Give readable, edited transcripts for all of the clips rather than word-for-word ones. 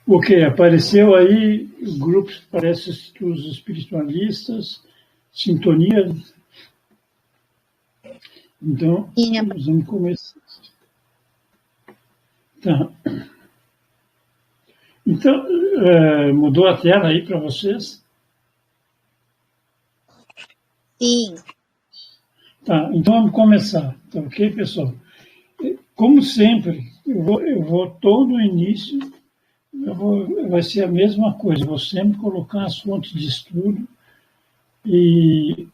Ok, apareceu aí grupos, parece os espiritualistas, sintonia. Então, Sim, vamos começar. Tá. Então, mudou a tela aí para vocês? sim. Tá, então vamos começar. Tá ok, pessoal? Como sempre, eu vou todo o início, vai ser a mesma coisa. Eu vou sempre colocar as fontes de estudo e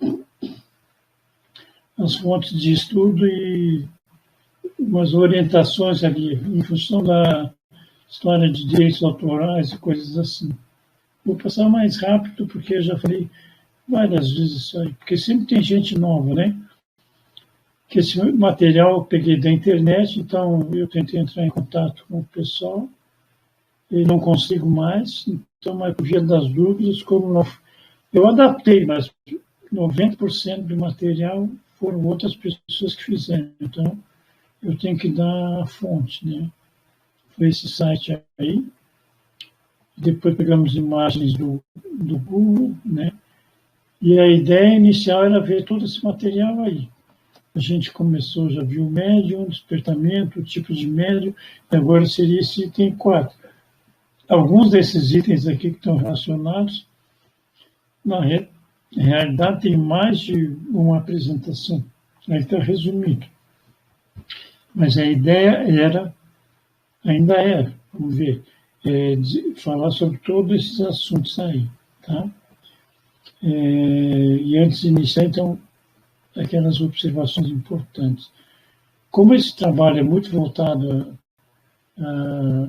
umas orientações ali, em função da história de direitos autorais e coisas assim. Vou passar mais rápido, porque eu já falei várias vezes isso aí, porque sempre tem gente nova, né? Que esse material eu peguei da internet, então eu tentei entrar em contato com o pessoal e não consigo mais, então, mas por via das dúvidas, como não, eu adaptei, mas 90% do material foram outras pessoas que fizeram, então eu tenho que dar a fonte, né? Foi esse site aí. Depois pegamos imagens do Google, né? E a ideia inicial era ver todo esse material aí. A gente começou, já viu o médium, despertamento, o tipo de médium, e agora seria esse item 4. Alguns desses itens aqui que estão relacionados, na realidade, tem mais de uma apresentação. Aí está resumido. Mas a ideia ainda é, vamos ver, falar sobre todos esses assuntos aí. Tá? E antes de iniciar, então, aquelas observações importantes. Como esse trabalho é muito voltado à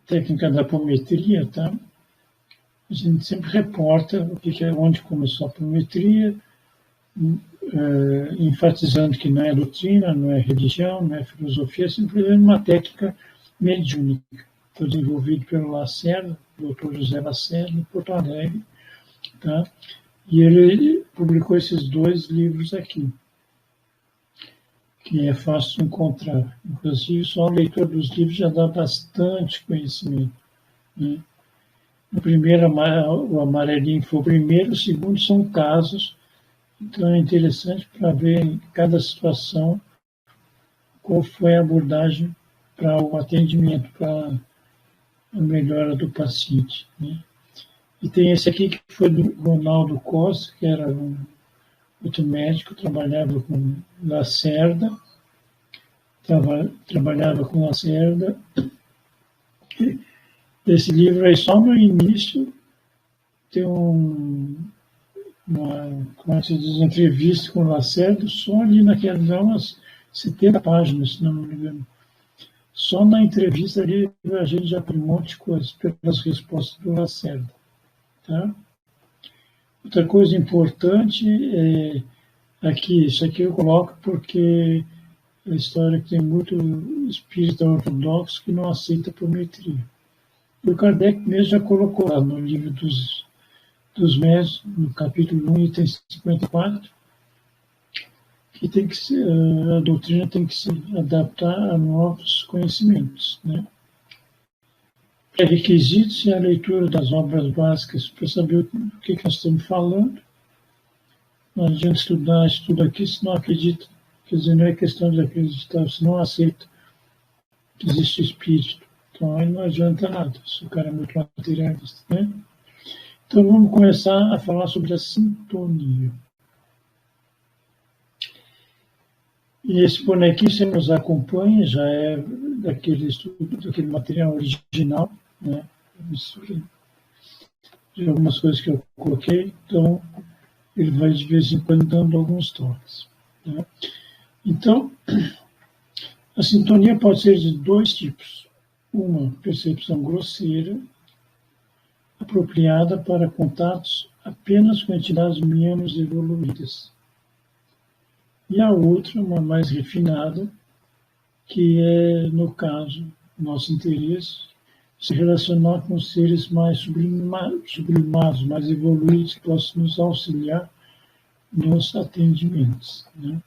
técnica da apometria, tá? A gente sempre reporta o que é, onde começou a apometria, enfatizando que não é doutrina, não é religião, não é filosofia, é simplesmente uma técnica mediúnica. Foi desenvolvido pelo Lacerda, doutor José Lacerda, em Porto Alegre, tá? E ele publicou esses 2 livros aqui, que é fácil de encontrar. Inclusive, só a leitura dos livros já dá bastante conhecimento, né? O primeiro, o amarelinho foi o primeiro, o segundo são casos, então é interessante para ver em cada situação qual foi a abordagem para o atendimento, para a melhora do paciente, né? E tem esse aqui que foi do Ronaldo Costa, que era um outro médico, trabalhava com Lacerda, Esse livro aí, só no início, tem como se diz, entrevista com o Lacerda, só ali naquelas umas 70 páginas, se não me engano. Só na entrevista ali a gente já tem um monte de coisa pelas respostas do Lacerda. Tá? Outra coisa importante é aqui, isso aqui eu coloco porque é a história que tem muito espírita ortodoxo que não aceita apometria. O Kardec mesmo já colocou lá no livro dos médios, no capítulo 1, item 54, que tem que ser, a doutrina tem que se adaptar a novos conhecimentos, né? Pré-requisitos e a leitura das obras básicas para saber o que nós estamos falando. Não adianta estuda aqui se não acredita. Quer dizer, não é questão de acreditar, se não aceita que existe espírito. Então aí não adianta nada, se o cara é muito materialista, né? Então vamos começar a falar sobre a sintonia. E esse bonequinho, você nos acompanha, já é daquele estudo, daquele material original, né? De algumas coisas que eu coloquei, então ele vai de vez em quando dando alguns toques, né? Então, a sintonia pode ser de 2 tipos. Uma, percepção grosseira, apropriada para contatos apenas com entidades menos evoluídas. E a outra, uma mais refinada, que é, no caso, nosso interesse, se relacionar com seres mais sublimados, mais evoluídos, que possam nos auxiliar nos atendimentos, né?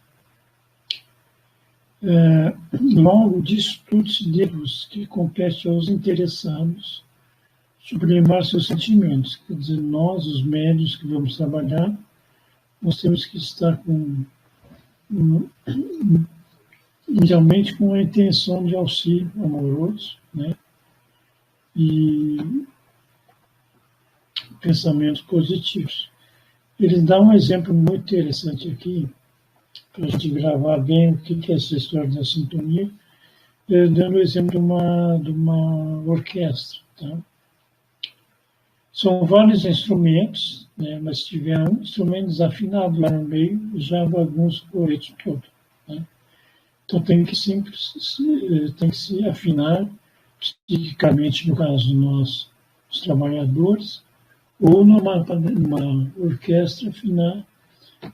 Logo disso tudo se deduz que compete aos interessados sublimar seus sentimentos. Quer dizer, nós, os médios que vamos trabalhar, nós temos que estar inicialmente com a intenção de auxílio amoroso, né? E pensamentos positivos. Eles dão um exemplo muito interessante aqui, para a gente gravar bem o que é essa história da sintonia, dando o exemplo de uma orquestra. Tá? São vários instrumentos, né, mas se tiver um instrumento desafinado lá no meio, já bagunça o coreto todo. Né? Então tem que se afinar psiquicamente, no caso nós, os trabalhadores, ou numa orquestra afinar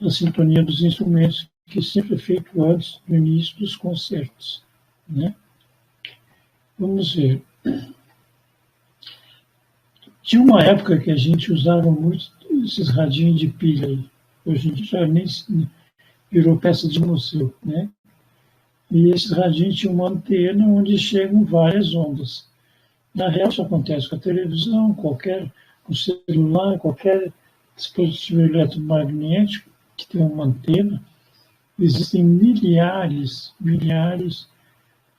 a sintonia dos instrumentos, que sempre é feito antes do início dos concertos. Né? Vamos ver. Tinha uma época que a gente usava muito esses radinhos de pilha aí. Hoje em dia já nem virou peça de museu, né? E esses radinhos tinham uma antena onde chegam várias ondas. Na real, isso acontece com a televisão, com o celular, qualquer dispositivo eletromagnético que tem uma antena. Existem milhares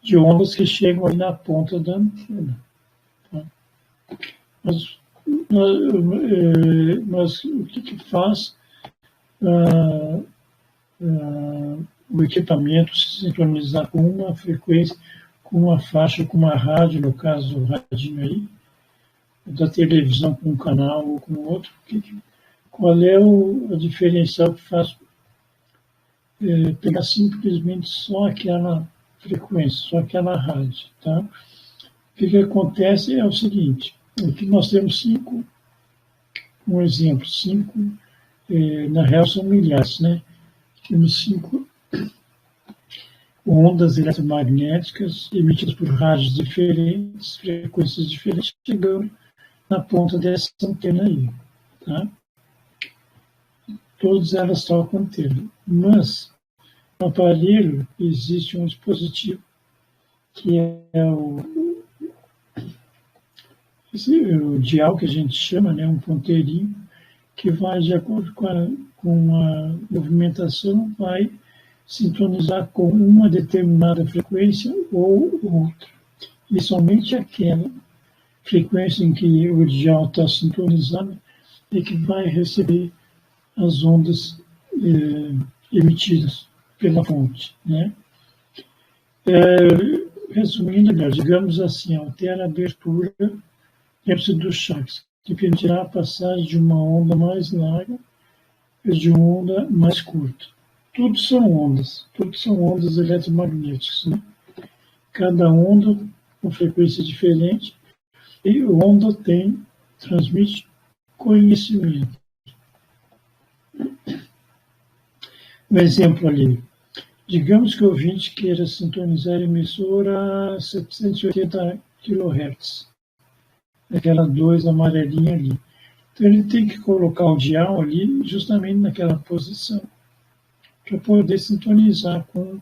de ondas que chegam aí na ponta da antena. Tá? Mas o que faz o equipamento se sincronizar com uma frequência, com uma faixa, com uma rádio, no caso o radinho aí, da televisão com um canal ou com outro? Qual é o diferencial que faz pegar simplesmente só aquela frequência, só aquela rádio? Tá? O que acontece é o seguinte: aqui nós temos um exemplo, na real são milhares, né? Temos 5 ondas eletromagnéticas emitidas por rádios diferentes, frequências diferentes, chegando na ponta dessa antena aí. Tá? Todas elas tocam antena. Mas, no aparelho, existe um dispositivo que é o dial, que a gente chama, né, um ponteirinho, que vai, de acordo com a movimentação, vai sintonizar com uma determinada frequência ou outra. E somente aquela frequência em que o dial está sintonizado é que vai receber as ondas emitidas pela fonte. Né? Resumindo, digamos assim, altera a abertura dos chakras, que permitirá a passagem de uma onda mais larga e de uma onda mais curta. Tudo são ondas eletromagnéticas. Né? Cada onda com frequência diferente, e onda transmite conhecimento. Um exemplo ali. Digamos que o ouvinte queira sintonizar a emissora a 780 kHz, aquela 2 amarelinha ali. Então ele tem que colocar o dial ali justamente naquela posição, para poder sintonizar com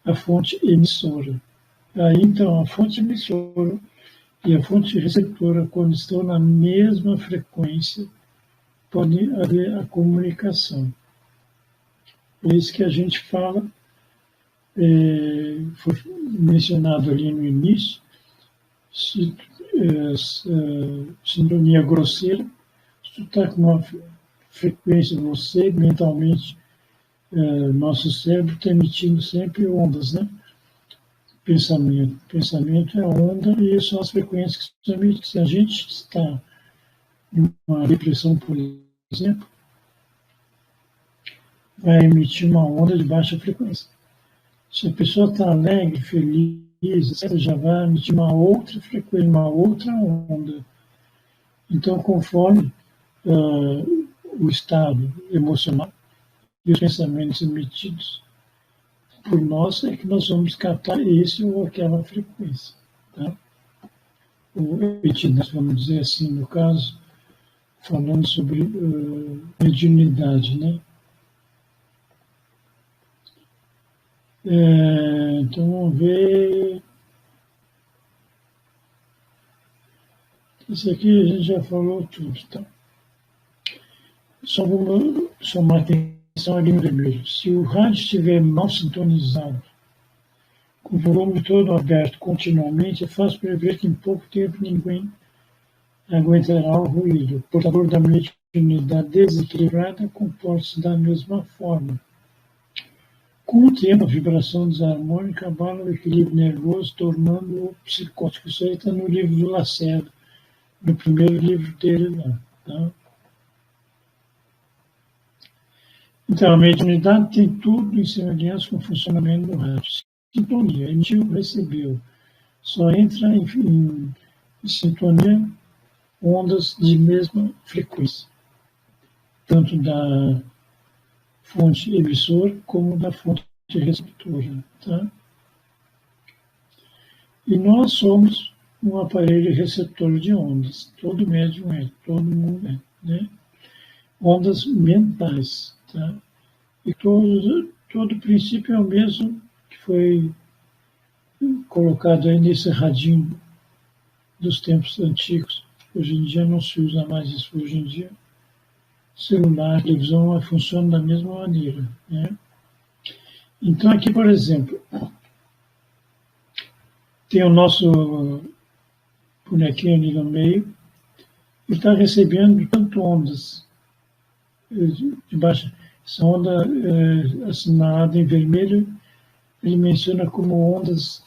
a fonte emissora. Aí então a fonte emissora e a fonte receptora, quando estão na mesma frequência, pode haver a comunicação. É isso que a gente fala, foi mencionado ali no início, sintonia grosseira. Se tu está com uma frequência, você mentalmente, nosso cérebro está emitindo sempre ondas, né? Pensamento é onda e são as frequências que são emitidas. Se a gente está em uma depressão, por exemplo, vai emitir uma onda de baixa frequência. Se a pessoa está alegre, feliz, etc., já vai emitir uma outra frequência, uma outra onda. Então, conforme o estado emocional e os pensamentos emitidos por nós, é que nós vamos captar esse ou aquela frequência. Tá? Ou emitidas, vamos dizer assim, no caso, falando sobre mediunidade, né? Então, vamos ver. Isso aqui a gente já falou tudo. Então. Só vou chamar atenção ali no vermelho. Se o rádio estiver mal sintonizado, com o volume todo aberto continuamente, é fácil prever que em pouco tempo ninguém aguentará o ruído. O portador da mediunidade desequilibrada comporta-se da mesma forma. Com o tempo, a vibração desarmônica abala o equilíbrio nervoso, tornando-o psicótico. Isso aí está no livro do Lacerda, no primeiro livro dele lá. Tá? Então, a mediunidade tem tudo em semelhança com o funcionamento do rádio. Sintonia, emitiu, recebeu. Só entra em sintonia ondas de mesma frequência, tanto da fonte emissora como da fonte receptora. Tá? E nós somos um aparelho receptor de ondas. Todo médium é, todo mundo é. Né? Ondas mentais. Tá? E todo princípio é o mesmo que foi colocado aí nesse radinho dos tempos antigos. Hoje em dia não se usa mais isso. Hoje em dia, celular, televisão funcionam da mesma maneira. Né? Então, aqui, por exemplo, tem o nosso bonequinho ali no meio, ele está recebendo tanto ondas de baixa. Essa onda assinalada em vermelho, ele menciona como ondas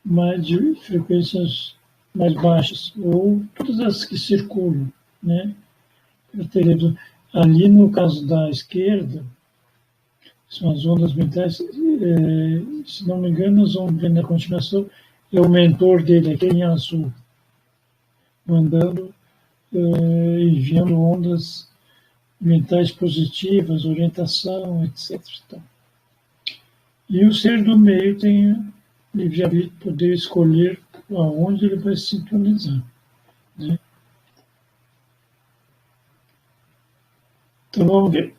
mais de frequências mais baixas, ou todas as que circulam. Né? Ali, no caso da esquerda, são as ondas mentais, se não me engano, nós vamos ver na continuação, é o mentor dele, aquele em azul, mandando, enviando ondas mentais positivas, orientação, etc. E o ser do meio tem livre-arbítrio, poder escolher aonde ele vai se sintonizar. Né? Então, vamos ver.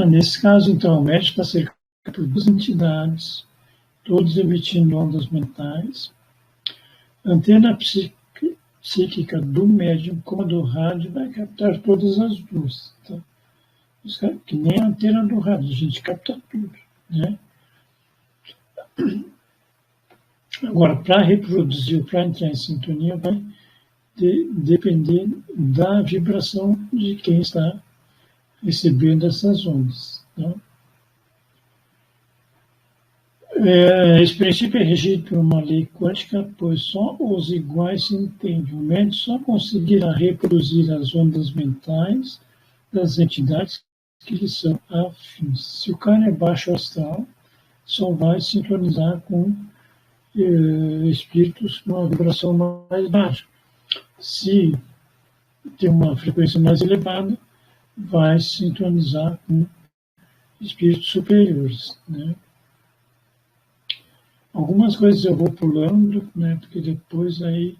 Nesse caso, então, o médium está cercado por duas entidades, todos emitindo ondas mentais. A antena psíquica do médium, como a do rádio, vai captar todas as duas. Tá? Que nem a antena do rádio, a gente capta tudo. Né? Agora, para reproduzir ou para entrar em sintonia, vai depender da vibração de quem está recebendo essas ondas. Tá? Esse princípio é regido por uma lei quântica, pois só os iguais se entendem. O médium só conseguirá reproduzir as ondas mentais das entidades que lhe são afins. Se o cara é baixo astral, só vai sintonizar com espíritos com uma vibração mais baixa. Se tem uma frequência mais elevada, vai sintonizar com espíritos superiores. Né? Algumas coisas eu vou pulando, né, porque depois aí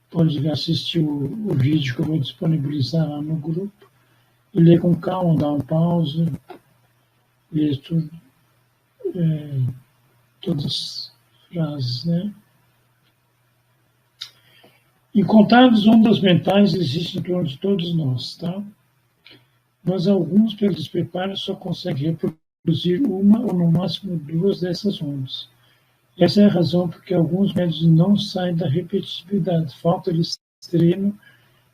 pode assistir o vídeo que eu vou disponibilizar lá no grupo e ler com calma, dar um pause, ler tudo, todas as frases. Né? Incontáveis ondas mentais existem em torno de todos nós, tá? Mas alguns, pelo despreparo, só conseguem reproduzir uma ou no máximo duas dessas ondas. Essa é a razão porque alguns médios não saem da repetitividade, falta-lhes treino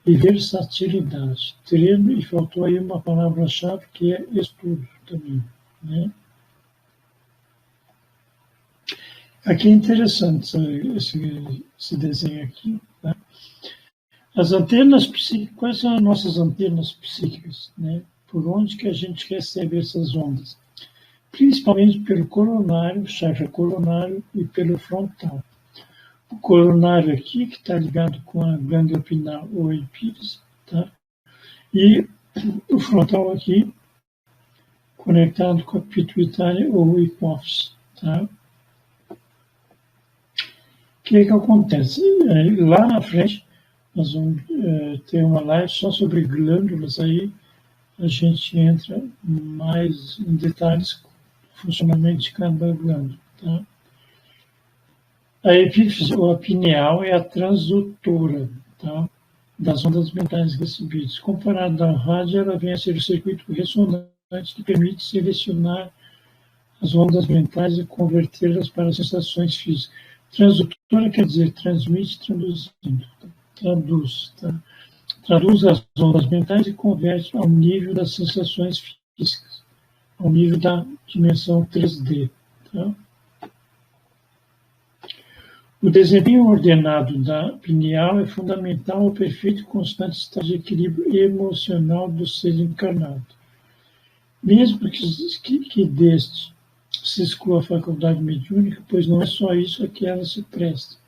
e versatilidade. Treino, e faltou aí uma palavra-chave que é estudo também. Né? Aqui é interessante esse desenho aqui. Tá? As antenas psíquicas, quais são as nossas antenas psíquicas? Né? Por onde que a gente recebe essas ondas? Principalmente pelo coronário, chakra coronário e pelo frontal. O coronário aqui, que está ligado com a glândula pineal ou epífise, tá? E o frontal aqui, conectado com a pituitária ou hipófise. Tá? O que acontece? Lá na frente, nós vamos ter uma live só sobre glândulas, aí a gente entra mais em detalhes funcionamento de cada glândula. Tá? A epífise, ou a pineal, é a transdutora, tá? Das ondas mentais recebidas. Comparada ao rádio, ela vem a ser o circuito ressonante que permite selecionar as ondas mentais e convertê-las para sensações físicas. Transdutora quer dizer transmite, traduzindo, traduz, tá? Traduz as ondas mentais e converte ao nível das sensações físicas, ao nível da dimensão 3D. Tá? O desempenho ordenado da pineal é fundamental ao perfeito e constante estado de equilíbrio emocional do ser encarnado. Mesmo que deste se exclua a faculdade mediúnica, pois não é só isso a que ela se presta.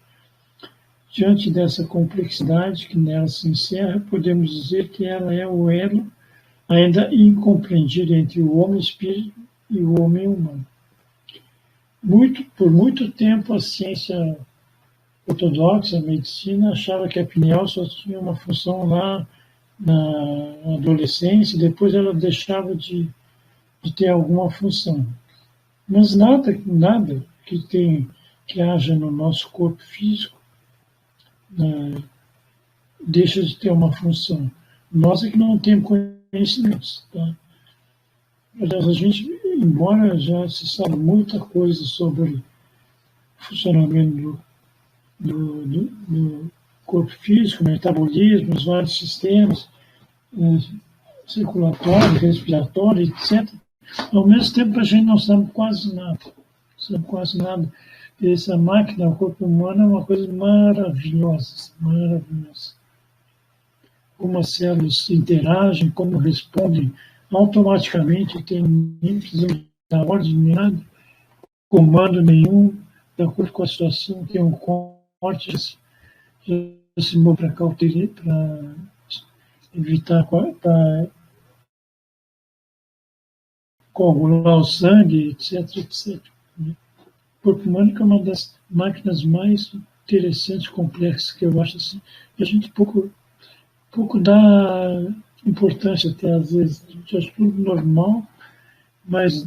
Diante dessa complexidade que nela se encerra, podemos dizer que ela é o elo ainda incompreendido entre o homem-espírito e o homem humano. Por muito tempo, a ciência ortodoxa, a medicina, achava que a pineal só tinha uma função lá na adolescência, e depois ela deixava de ter alguma função. Mas nada que haja no nosso corpo físico deixa de ter uma função. Nós é que não temos conhecimentos. Tá? Aliás, a gente, embora já se saiba muita coisa sobre o funcionamento do corpo físico, metabolismo, os vários sistemas, circulatório, respiratório, etc., ao mesmo tempo a gente não sabe quase nada. Essa máquina, o corpo humano, é uma coisa maravilhosa, maravilhosa. Como as células interagem, como respondem automaticamente, nem precisamos dar ordem nem nada, comando nenhum, de acordo com a situação, tem um corte, já se move para cá, para evitar, para coagular o sangue, etc, etc. O corpo humano é uma das máquinas mais interessantes, complexas, que eu acho assim. E a gente pouco dá importância até, às vezes. A gente acha tudo normal, mas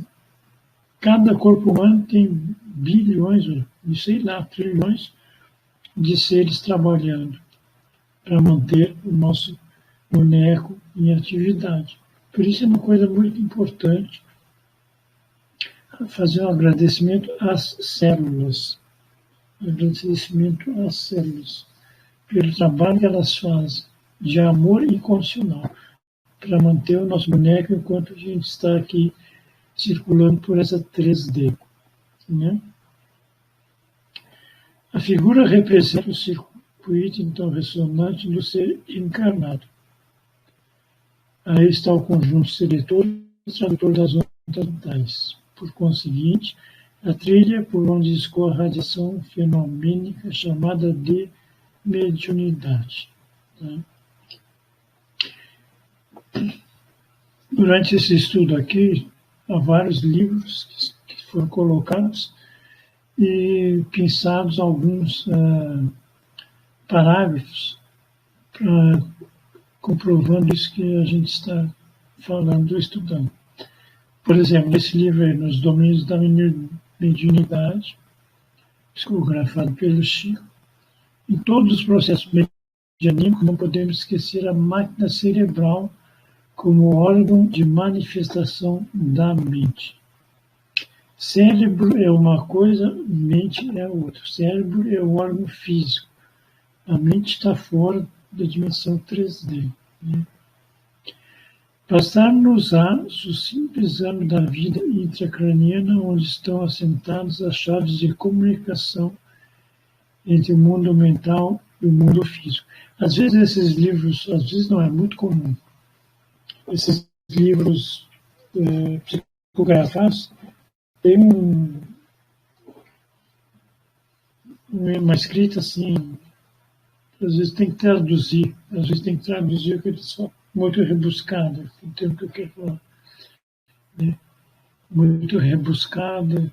cada corpo humano tem bilhões, sei lá, trilhões de seres trabalhando para manter o nosso boneco em atividade. Por isso é uma coisa muito importante fazer um agradecimento às células. Pelo trabalho que elas fazem, de amor incondicional, para manter o nosso boneco enquanto a gente está aqui circulando por essa 3D. Né? A figura representa o circuito, então, ressonante do ser encarnado. Aí está o conjunto seletor e tradutor das ondas mentais. Por conseguinte, a trilha por onde escoa a radiação fenomênica chamada de mediunidade. Tá? Durante esse estudo aqui, há vários livros que foram colocados e pensados alguns parágrafos comprovando isso que a gente está falando, estudando. Por exemplo, nesse livro aí, Nos Domínios da Mediunidade, psicografado pelo Chico, em todos os processos medianímicos não podemos esquecer a máquina cerebral como órgão de manifestação da mente. Cérebro é uma coisa, mente é outra. Cérebro é o órgão físico. A mente está fora da dimensão 3D. Né? Passar-nos-á o simples exame da vida intracraniana, onde estão assentadas as chaves de comunicação entre o mundo mental e o mundo físico. Às vezes esses livros, às vezes não é muito comum, esses livros psicografados têm uma escrita assim, às vezes tem que traduzir, o que eles falam, muito rebuscada, entende o que eu quero falar? Né? Muito rebuscada,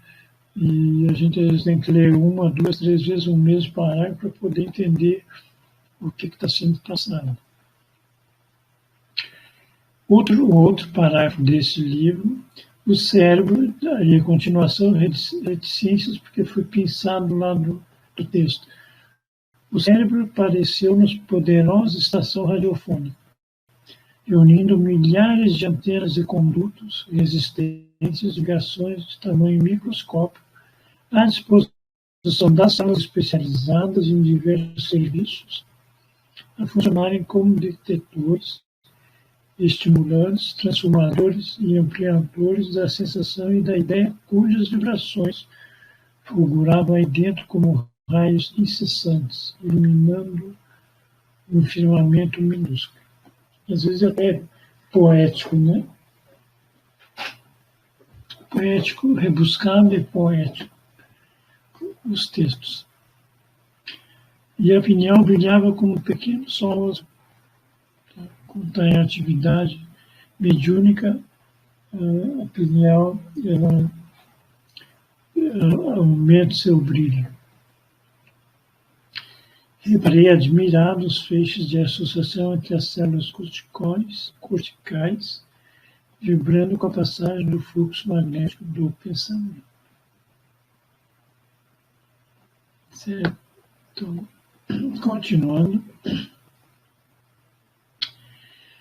e a gente às vezes tem que ler 1, 2, 3 vezes o mesmo parágrafo para poder entender o que está sendo passado. Outro parágrafo desse livro O cérebro, aí a continuação, reticências, porque foi pensado lá do texto. O cérebro pareceu-nos poderosa estação radiofônica, reunindo milhares de antenas e condutos, resistências, ligações de tamanho microscópico à disposição das salas especializadas em diversos serviços, a funcionarem como detectores, estimulantes, transformadores e ampliadores da sensação e da ideia, cujas vibrações fulguravam aí dentro como raios incessantes, iluminando um firmamento minúsculo. Às vezes até poético, né? Poético, rebuscado e poético, os textos. E a pineal brilhava como um pequeno sol azul, com tamanha atividade mediúnica. A pineal aumenta seu brilho. Reparei admirado os feixes de associação entre as células corticais, vibrando com a passagem do fluxo magnético do pensamento. Certo? Então, continuando.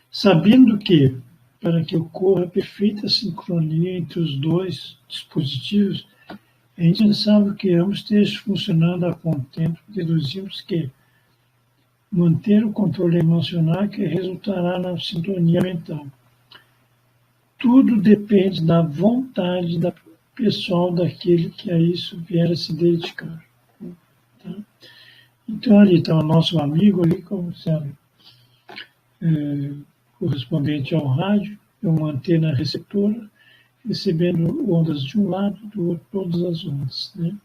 Sabendo que, para que ocorra perfeita sincronia entre os dois dispositivos, é indispensável que ambos estejam funcionando a contento, deduzimos que manter o controle emocional que resultará na sintonia mental. Tudo depende da vontade da pessoal daquele que a isso vier a se dedicar. Tá? Então ali está o nosso amigo ali, como sabe, correspondente ao rádio, é uma antena receptora, recebendo ondas de um lado, do outro, todas as ondas. Né?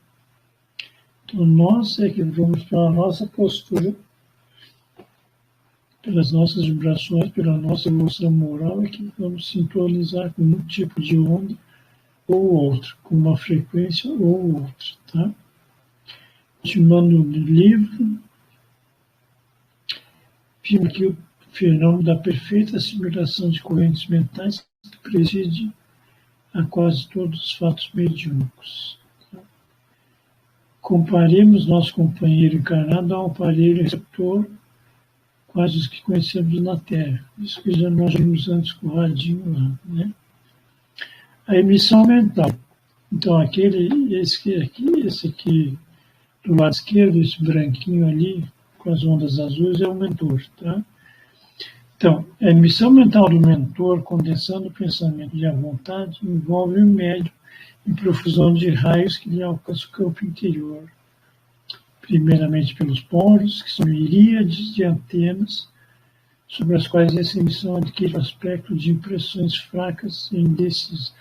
Então, nós é que vamos, pela nossa postura, pelas nossas vibrações, pela nossa evolução moral, é que vamos sintonizar com um tipo de onda ou outro, com uma frequência ou outra. Tá? Continuando no livro, vimos aqui o fenômeno da perfeita assimilação de correntes mentais que preside a quase todos os fatos mediúnicos. Comparemos nosso companheiro encarnado a um aparelho receptor, quase os que conhecemos na Terra. Isso que já nós vimos antes com o radinho lá. Né? A emissão mental. Então, esse aqui do lado esquerdo, esse branquinho ali, com as ondas azuis, é o mentor. Tá? Então, a emissão mental do mentor, condensando o pensamento e a vontade, envolve o médium em profusão de raios que lhe alcançam o campo interior, primeiramente pelos poros, que são miríades de antenas, sobre as quais essa emissão adquire o aspecto de impressões fracas e indecisas.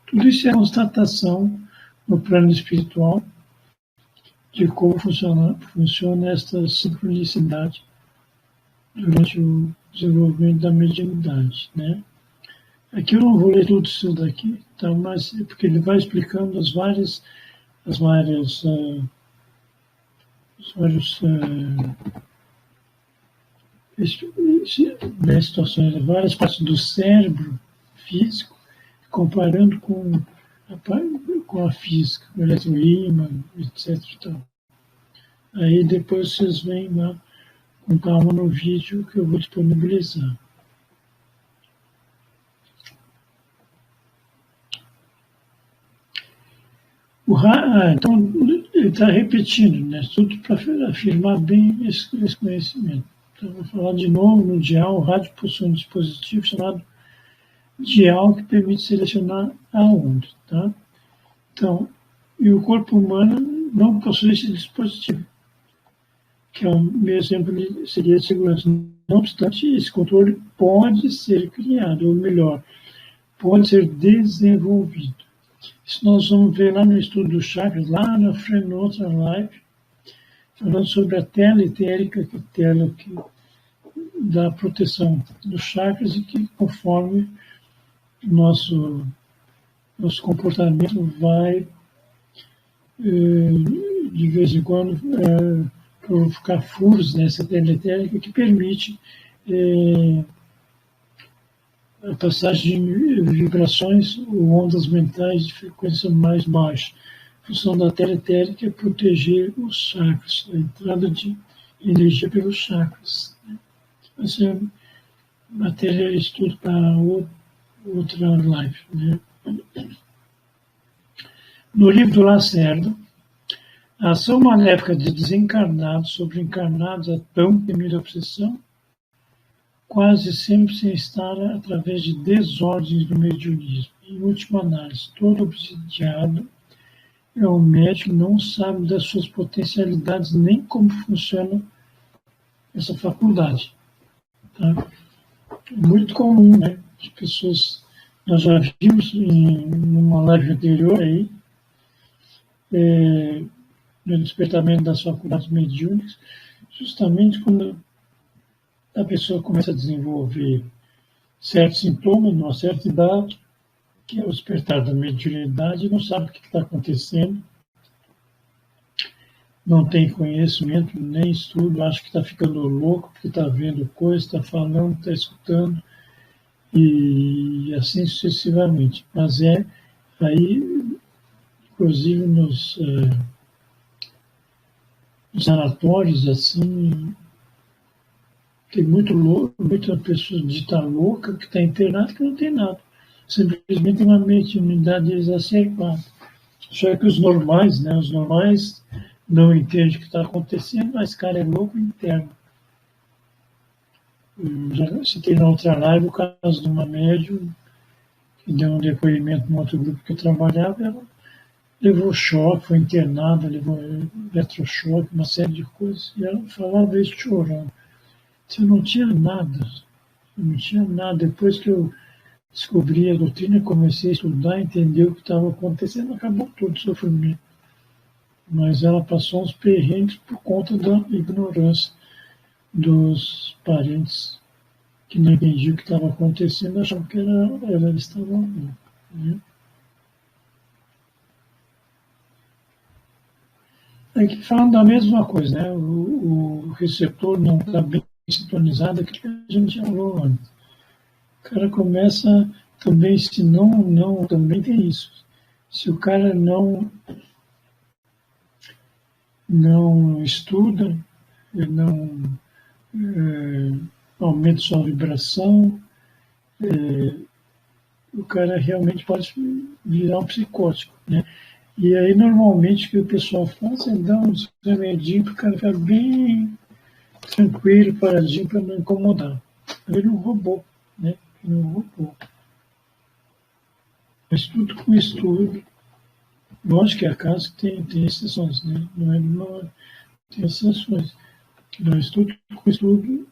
Tudo isso é constatação no plano espiritual de como funciona esta sincronicidade durante o desenvolvimento da mediunidade, né? Aqui eu não vou ler tudo isso daqui, tá? Mas porque ele vai explicando as várias situações, várias partes do cérebro físico, comparando com a física, o eletroímã, etc. Então, aí depois vocês vêm lá com calma no vídeo que eu vou disponibilizar. Então, ele está repetindo, né? Tudo para afirmar bem esse conhecimento. Então, vou falar de novo no dial. O rádio possui um dispositivo chamado dial que permite selecionar a onda. Tá? Então, e o corpo humano não possui esse dispositivo, que é o meu exemplo seria de segurança. Não obstante, esse controle pode ser criado, ou melhor, pode ser desenvolvido. Isso nós vamos ver lá no estudo dos chakras, lá na frente, na outra live, falando sobre a tela etérica, que é a tela que dá proteção dos chakras e que, conforme nosso comportamento vai, de vez em quando, provocar furos nessa tela etérica que permite a passagem de vibrações ou ondas mentais de frequência mais baixa. A função da teletérica é proteger os chakras, a entrada de energia pelos chakras. Essa é matéria de estudo para outra live. Né? No livro do Lacerda, a ação maléfica de desencarnados sobre encarnados é tão temida obsessão, quase sempre se instala através de desordens do mediunismo. Em última análise, todo obsidiado é um médico que não sabe das suas potencialidades nem como funciona essa faculdade. Tá? É muito comum, né? As pessoas, nós já vimos em uma live anterior aí, no despertamento das faculdades mediúnicas, justamente quando a pessoa começa a desenvolver certos sintomas, numa certa idade, que é o despertar da mediunidade, não sabe o que está acontecendo, não tem conhecimento, nem estudo, acha que está ficando louco, porque está vendo coisas, está falando, está escutando, e assim sucessivamente. Mas aí, inclusive nos sanatórios, assim, tem muita pessoa dita louca que está internada que não tem nada. Simplesmente tem uma mediunidade exacerbada. Só que os normais não entendem o que está acontecendo, mas cara é louco interno. Já citei na outra live o caso de uma médium que deu um depoimento no outro grupo que eu trabalhava, ela levou choque, foi internada, levou eletrochoque, uma série de coisas, e ela falava isso chorando. Eu não tinha nada, Depois que eu descobri a doutrina, comecei a estudar, entender o que estava acontecendo, acabou todo o sofrimento. Mas ela passou uns perrengues por conta da ignorância dos parentes que não entendiam o que estava acontecendo, achavam que ela estava louca. Né? Aqui falando da mesma coisa, né? O receptor não está bem sintonizado, aquilo que a gente falou antes. O cara começa também, se não, também tem isso. Se o cara não estuda, não aumenta sua vibração, o cara realmente pode virar um psicótico, né? E aí, normalmente, o que o pessoal faz é dar uns remedinhos para o cara ficar bem tranquilo, paradinho, para não incomodar. Ele é um robô, né? Ele é um robô. Mas tudo com estudo. Lógico que há casos que tem exceções, né? Não é uma, tem exceções. Mas tudo com estudo,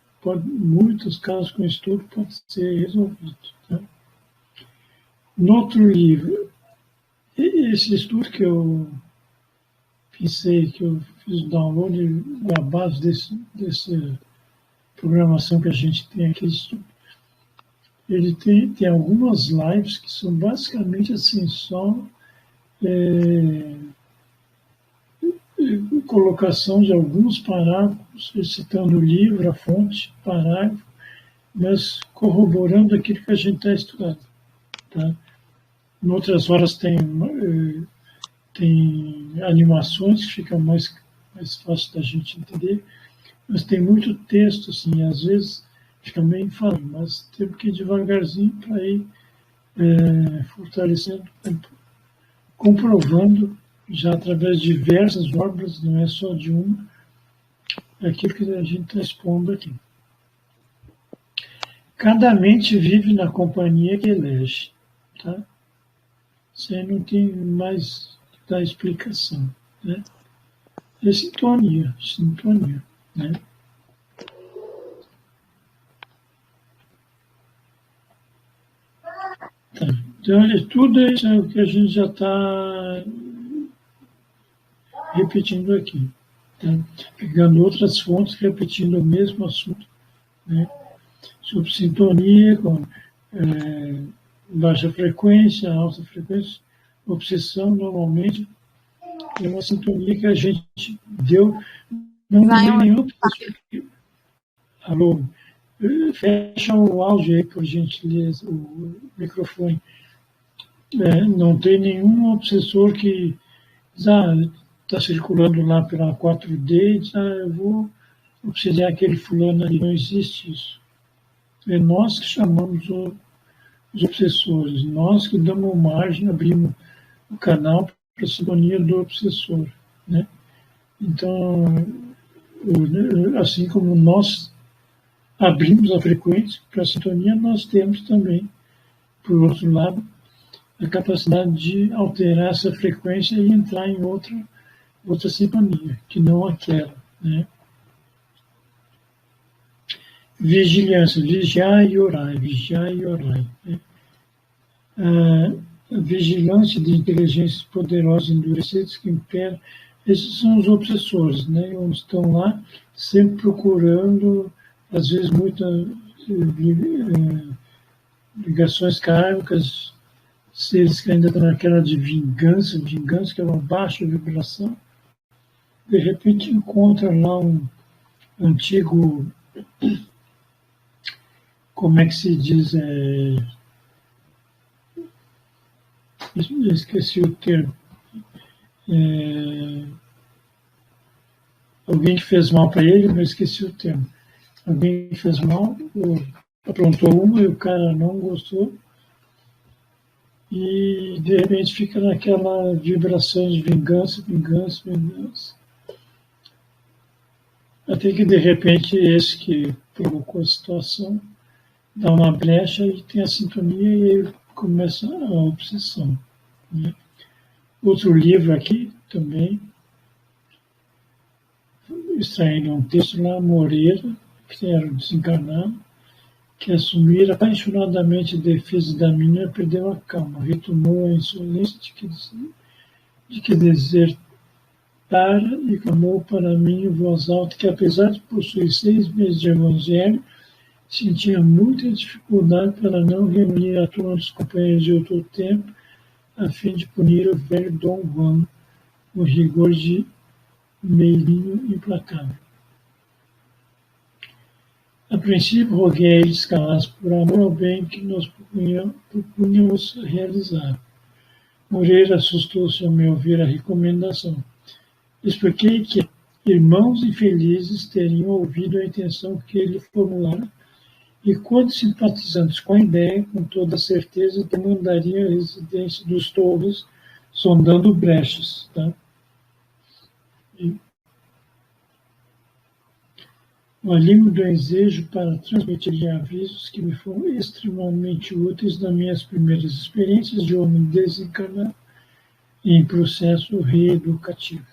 muitos casos com estudo pode ser resolvido. Tá? No outro livro, esse estudo que eu pensei, que eu fiz o download da base dessa programação que a gente tem aqui, ele tem algumas lives que são basicamente assim, só colocação de alguns parágrafos, citando o livro, a fonte, parágrafo, mas corroborando aquilo que a gente está estudando. Tá? Em outras horas tem animações que ficam mais fácil da gente entender, mas tem muito texto, assim, às vezes fica meio falando, mas temos que ir devagarzinho para ir fortalecendo, comprovando já através de diversas obras, não é só de uma, aquilo que a gente está expondo aqui. Cada mente vive na companhia que elege. Tá? Isso aí não tem mais que dar explicação. Né? É sintonia. Né? Tá. Então, tudo isso é o que a gente já está repetindo aqui. Tá? Pegando outras fontes, repetindo o mesmo assunto. Né? Sobre sintonia, com baixa frequência, alta frequência, obsessão, normalmente, é uma sintonia que a gente deu, não deu nenhum. Alô, Fecha o áudio aí, por gentileza, o microfone. Não tem nenhum obsessor que está circulando lá pela 4D e diz, eu vou obsediar aquele fulano ali. Não existe isso. É nós que chamamos os obsessores, nós que damos margem, abrimos o canal para a sintonia do obsessor, né? Então, assim como nós abrimos a frequência para a sintonia, nós temos também, por outro lado, a capacidade de alterar essa frequência e entrar em outra sintonia, que não aquela, né? Vigilância, vigiar e orar, vigiar e orar, né? A vigilância de inteligências poderosas endurecidas que imperam, esses são os obsessores, né? Eles estão lá sempre procurando, às vezes, muitas ligações kármicas, seres que ainda estão naquela de vingança que é uma baixa vibração, de repente encontra lá um antigo, como é que se diz, eu esqueci o termo, alguém que fez mal para ele, mas esqueci o termo. Alguém que fez mal, aprontou uma e o cara não gostou, e de repente fica naquela vibração de vingança. Até que de repente esse que provocou a situação dá uma brecha e tem a sintonia e aí começa a obsessão, né? Outro livro aqui também, extraindo um texto lá, Moreira, que era desencarnado, que assumir apaixonadamente a defesa da menina, perdeu a calma, retomou a insolência de que desertara e clamou para mim em voz alta que, apesar de possuir 6 meses de evangelho, sentia muita dificuldade para não reunir a turma dos companheiros de outro tempo, a fim de punir o velho Dom Juan, com rigor de meirinho implacável. A princípio, roguei a eles calados por amor ao bem que nós propunhamos realizar. Moreira assustou-se ao me ouvir a recomendação. Expliquei que irmãos infelizes teriam ouvido a intenção que ele formulara e, quando simpatizantes com a ideia, com toda certeza, demandariam a residência dos tolos, sondando brechas. Tá? O alívio do desejo para transmitir avisos que me foram extremamente úteis nas minhas primeiras experiências de homem desencarnado em processo reeducativo.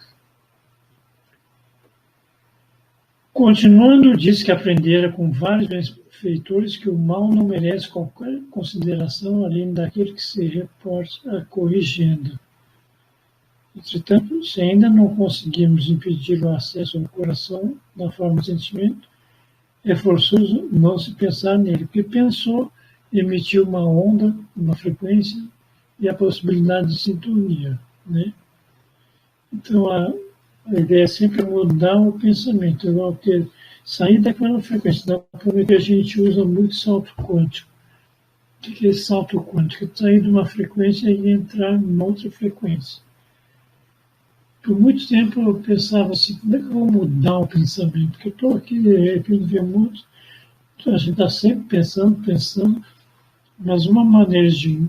Continuando, diz que aprendera com vários benfeitores que o mal não merece qualquer consideração além daquele que se reporta a corrigenda. Entretanto, se ainda não conseguimos impedir o acesso ao coração da forma de sentimento, é forçoso não se pensar nele, porque pensou, emitiu uma onda, uma frequência e a possibilidade de sintonia, né? Então, a ideia é sempre mudar o pensamento, igual que sair daquela frequência. Porque a gente usa muito salto quântico. O que é esse salto quântico? É sair de uma frequência e entrar em outra frequência. Por muito tempo eu pensava assim, como é que eu vou mudar o pensamento? Porque eu estou aqui, de repente, vê muito, a gente está sempre pensando, mas uma maneira de,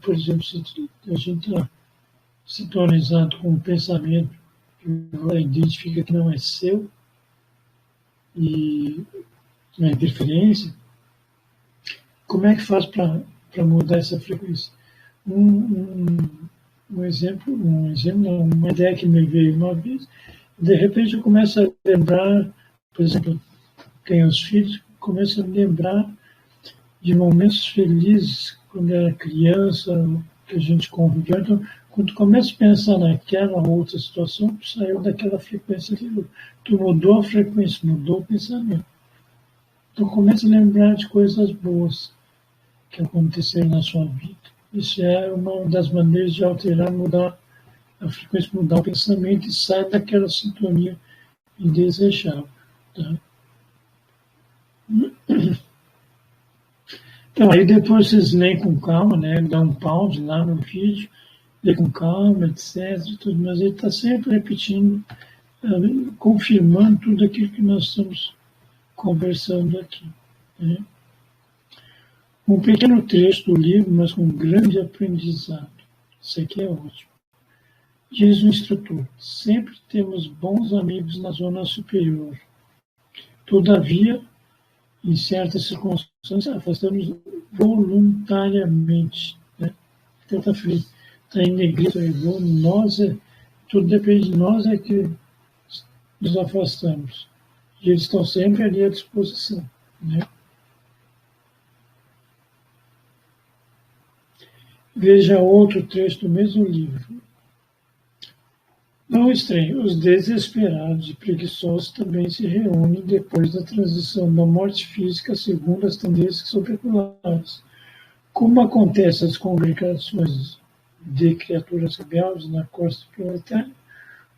por exemplo, se a gente está sintonizado com um pensamento que identifica que não é seu, e uma interferência, como é que faz para mudar essa frequência? Um exemplo, uma ideia que me veio uma vez, de repente eu começo a lembrar, por exemplo, tenho os filhos, começo a lembrar de momentos felizes quando era criança, que a gente conviveu. Então, quando começa a pensar naquela outra situação, tu saiu daquela frequência anterior. Tu mudou a frequência, mudou o pensamento. Então, começa a lembrar de coisas boas que aconteceram na sua vida. Isso é uma das maneiras de alterar, mudar a frequência, mudar o pensamento e sair daquela sintonia indesejável. Tá? Então, aí depois vocês leem com calma, né? Dá um pause lá no vídeo, lê com calma, etc. Tudo, mas ele está sempre repetindo, confirmando tudo aquilo que nós estamos conversando aqui. Né? Um pequeno trecho do livro, mas com grande aprendizado. Isso aqui é ótimo. Diz o instrutor: sempre temos bons amigos na zona superior. Todavia, em certas circunstâncias, afastamos voluntariamente. Né? Então está em negrito aí, nós tudo depende de nós, é que nos afastamos. E eles estão sempre ali à disposição. Né? Veja outro trecho do mesmo livro. Não estranhe, os desesperados e preguiçosos também se reúnem depois da transição da morte física segundo as tendências populares. Como acontece as congregações de criaturas rebeldes na costa planetária,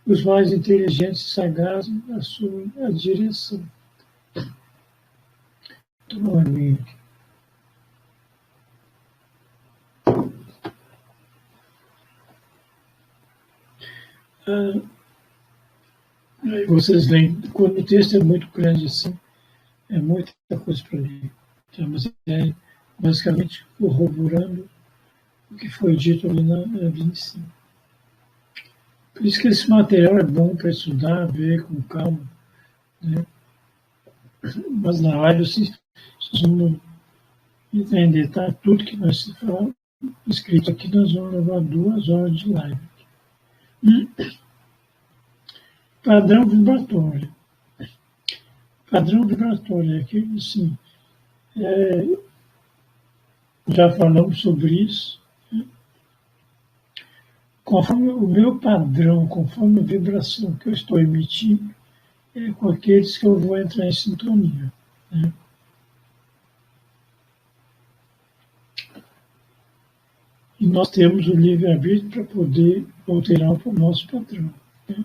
os mais inteligentes e sagazes assumem a direção. Toma uma aguinha aqui. Aí vocês veem, quando o texto é muito grande assim, é muita coisa para ler. Então, mas é basicamente corroborando o que foi dito ali em cima. Por isso que esse material é bom para estudar, ver com calma. Né? Mas na live vocês vão entender, tá? Tudo que nós falamos escrito aqui, nós vamos levar 2 horas de live. Padrão vibratório. Padrão vibratório é aquele, assim, já falamos sobre isso. Né? Conforme o meu padrão, conforme a vibração que eu estou emitindo, é com aqueles que eu vou entrar em sintonia. Né? E nós temos o livre-arbítrio para poder alterar o nosso padrão. Né?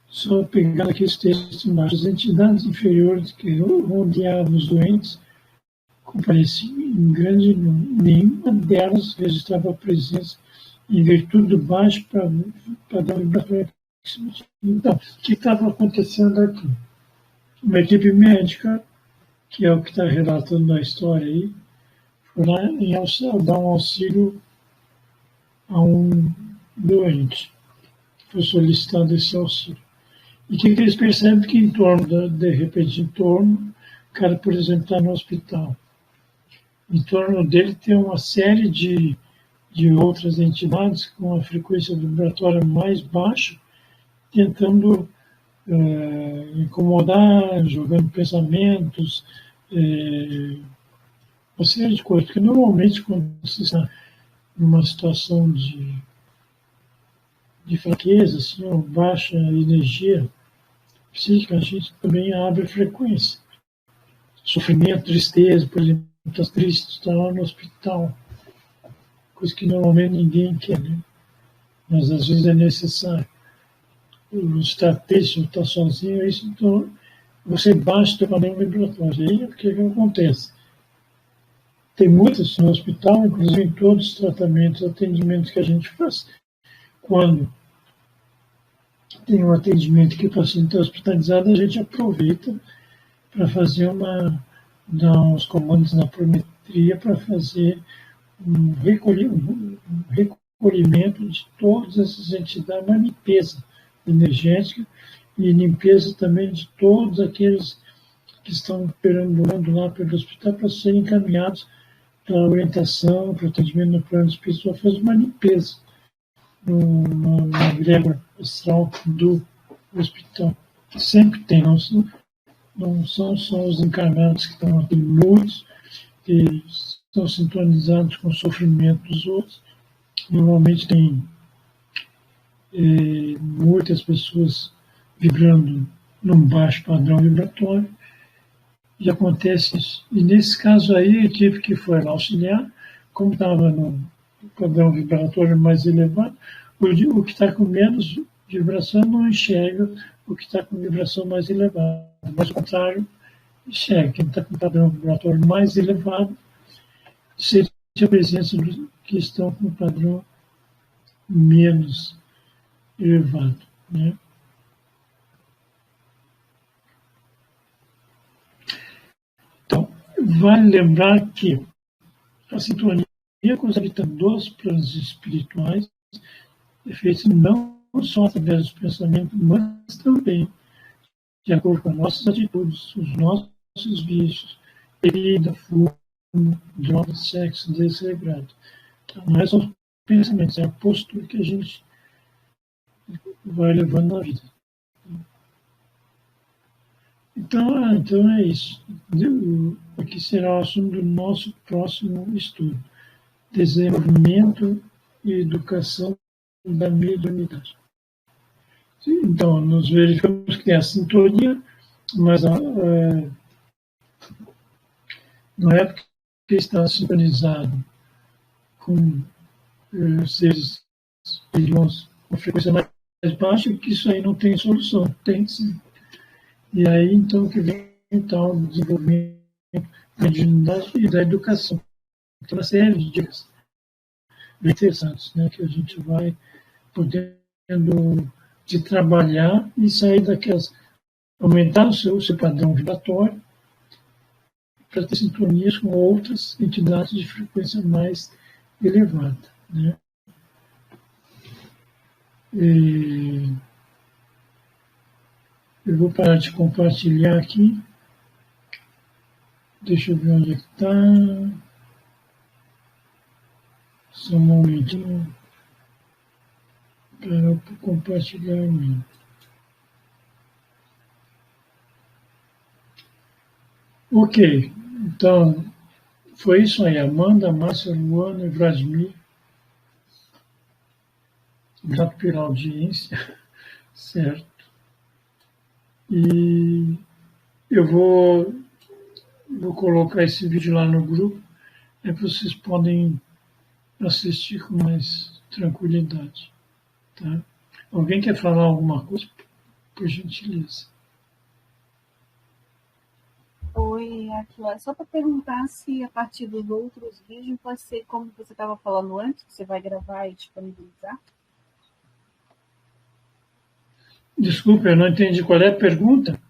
Só pegando aqui esse texto embaixo, as entidades inferiores que rodeavam os doentes compareciam em grande número. Nenhuma delas registrava a presença em virtude do baixo padrão vibratório. Então, o que estava acontecendo aqui? Uma equipe médica, que é o que está relatando a história aí, foi lá dar um auxílio a um doente. Foi solicitado esse auxílio. E o que eles percebem? Que em torno, de repente, o cara, por exemplo, está no hospital. Em torno dele tem uma série de outras entidades com a frequência vibratória mais baixa, tentando incomodar, jogando pensamentos, uma série de coisas. Porque normalmente, quando você está numa situação de fraqueza, assim, ou baixa energia psíquica, a gente também abre frequência. Sofrimento, tristeza, por exemplo, está triste, está lá no hospital, coisa que normalmente ninguém quer, né? Mas às vezes é necessário. Estar triste, estar sozinho, isso, então você baixa o teu padrão vibratório. Aí o que acontece? Tem muitas no hospital, inclusive em todos os tratamentos, atendimentos que a gente faz. Quando tem um atendimento que o paciente está hospitalizado, a gente aproveita para fazer dar uns comandos na prometria para fazer um recolhimento de todas essas entidades, uma limpeza energética e limpeza também de todos aqueles que estão perambulando lá pelo hospital para serem encaminhados para orientação, para atendimento no plano espiritual, fazer uma limpeza na egrégora astral do hospital. Sempre tem, não são só os encarnados que estão lá, tem muitos que estão sintonizados com o sofrimento dos outros. Normalmente tem muitas pessoas vibrando num baixo padrão vibratório, e acontece isso. E nesse caso aí, a equipe que foi lá auxiliar, como estava no padrão vibratório mais elevado, o que está com menos vibração não enxerga o que está com vibração mais elevada. Mas, ao contrário, enxerga. Quem está com padrão vibratório mais elevado sente a presença dos que estão com padrão menos elevado, né? Então, vale lembrar que a sintonia com os habitantes dos planos espirituais é feita não só através dos pensamentos, mas também de acordo com nossas atitudes, os nossos vícios, bebida, fumo, drogas, sexo desregrado. Então, não é só os pensamentos, é a postura que a gente vai levando na vida. Então é isso. Aqui será o assunto do nosso próximo estudo. Desenvolvimento e educação da mediunidade. Então, nós verificamos que tem a sintonia, mas na época que está sintonizado com seres irmãos com frequência mais baixa, que isso aí não tem solução. Tem sim. E aí, então, que vem então, o desenvolvimento da mediunidade e da educação. Tem uma série de dicas bem interessantes, né, que a gente vai podendo de trabalhar e sair daquelas, aumentar o seu padrão vibratório para ter sintonias com outras entidades de frequência mais elevada, né? E eu vou parar de compartilhar aqui. Deixa eu ver onde é que está. Só um momentinho para eu compartilhar o meu. Ok, então foi isso aí. Amanda, Márcia, Luana e Vladimir. Obrigado pela audiência, certo? E eu vou colocar esse vídeo lá no grupo, é que vocês podem assistir com mais tranquilidade, tá? Alguém quer falar alguma coisa? Por gentileza. Oi, Aquila. Só para perguntar se a partir dos outros vídeos vai ser como você estava falando antes, que você vai gravar e disponibilizar? Desculpe, eu não entendi qual é a pergunta.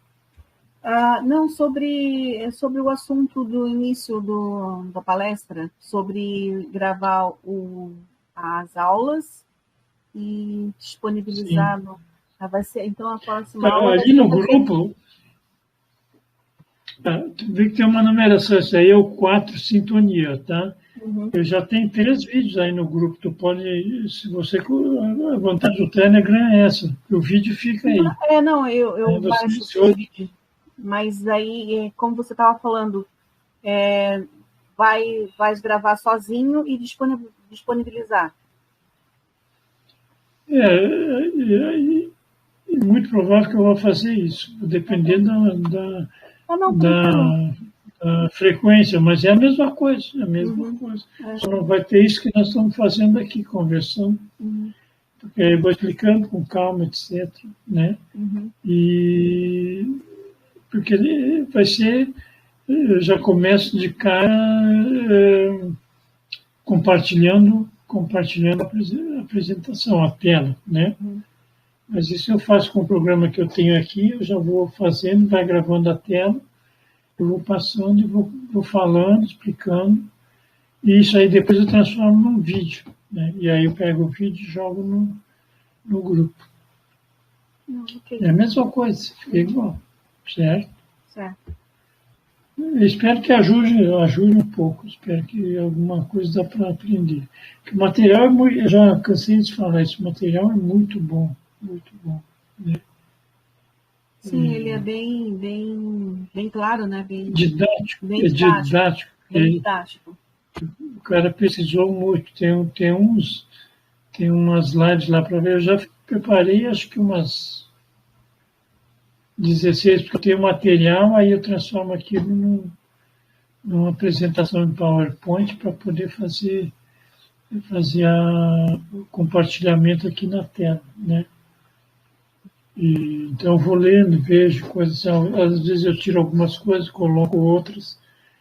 Não, sobre o assunto do início da palestra, sobre gravar as aulas e disponibilizar. Vai ser, então, a próxima aula. Ali no grupo, tu vê que tem uma numeração, isso aí é o 4 Sintonia, tá? Uhum. Eu já tenho 3 vídeos aí no grupo, tu pode, se você, a vantagem do Telegram é essa, o vídeo fica aí. Eu baixo o vídeo, mas aí, como você estava falando, vai gravar sozinho e disponibilizar. É muito provável que eu vou fazer isso, dependendo da frequência, mas é a mesma coisa, coisa. Só não vai ter isso que nós estamos fazendo aqui, conversando, porque eu vou explicando com calma, etc., né? E porque vai ser, eu já começo de cara compartilhando a apresentação, a tela, né? Mas isso eu faço com o programa que eu tenho aqui, eu já vou fazendo, vai gravando a tela, eu vou passando e vou falando, explicando, e isso aí depois eu transformo num vídeo, né? E aí eu pego o vídeo e jogo no grupo. É a mesma coisa, fica igual, certo? Certo. Eu espero que ajude um pouco, espero que alguma coisa dá para aprender. Porque o material é muito, eu já cansei de falar isso, o material é muito bom, né? Sim, ele é bem claro, né? Bem didático. didático. O cara precisou muito, tem umas lives lá para ver, eu já preparei acho que umas 16, porque eu tenho material, aí eu transformo aquilo numa apresentação em PowerPoint para poder fazer o compartilhamento aqui na tela, né? Então, eu vou lendo, vejo coisas. Às vezes eu tiro algumas coisas, coloco outras,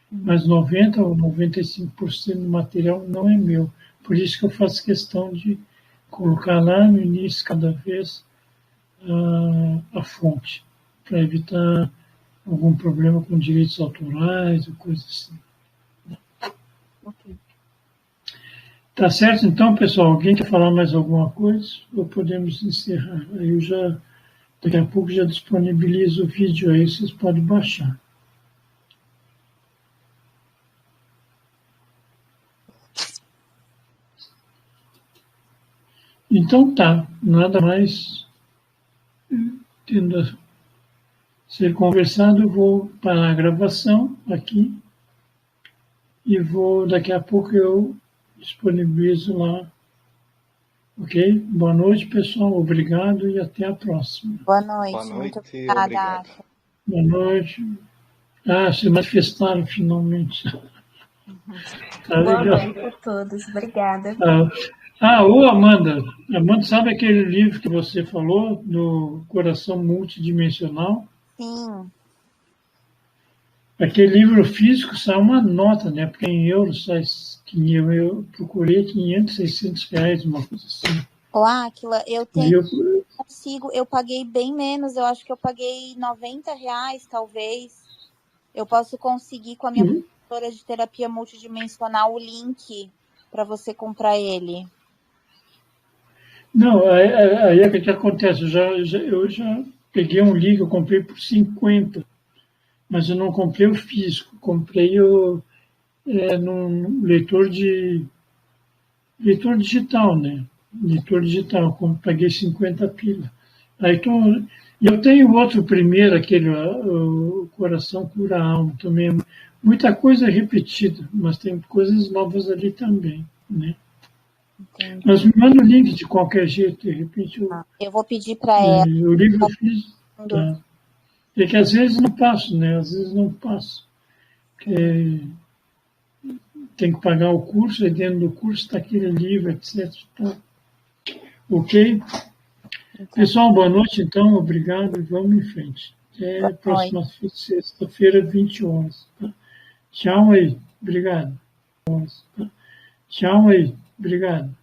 mas 90% ou 95% do material não é meu. Por isso que eu faço questão de colocar lá no início, cada vez, a fonte, para evitar algum problema com direitos autorais ou coisa assim. Ok. Tá certo, então, pessoal? Alguém quer falar mais alguma coisa? Ou podemos encerrar? Aí eu já, daqui a pouco, já disponibilizo o vídeo aí, vocês podem baixar. Então tá, nada mais tendo a ser conversado, eu vou parar a gravação aqui e vou, daqui a pouco eu disponibilizo lá. Ok? Boa noite, pessoal. Obrigado e até a próxima. Boa Boa noite, muito noite, obrigada, obrigado. Átila. Boa noite. Se manifestaram finalmente. Tá Boa legal. noite a todos, obrigada. Ô Amanda. Amanda, sabe aquele livro que você falou, do Coração Multidimensional? Sim, Aquele livro físico sai uma nota, né? Porque em euros sai, eu procurei 500, 600 reais, uma coisa assim. ô Átila, Aí eu, eu paguei bem menos, eu acho que eu paguei R$ 90, talvez. Eu posso conseguir com a minha professora de terapia multidimensional o link para você comprar ele. não, aí é o que acontece, eu já peguei um livro, eu comprei por 50, mas eu não comprei o físico, comprei num leitor digital, né? Leitor digital, paguei 50 pila. Aí eu tenho outro primeiro, aquele o Coração Cura a Alma, também. Muita coisa repetida, mas tem coisas novas ali também, né? Entendi. Mas me manda o link de qualquer jeito, de repente Eu vou pedir para ela. o livro físico. Tá. É que às vezes não passo, né? Às vezes não passo. Porque tem que pagar o curso, e dentro do curso está aquele livro, etc. Tá. Ok? Pessoal, boa noite, então. Obrigado e vamos em frente. Até a próxima sexta-feira, 20 horas. Tá? Tchau aí. Obrigado. Tá? Tchau aí. Obrigado.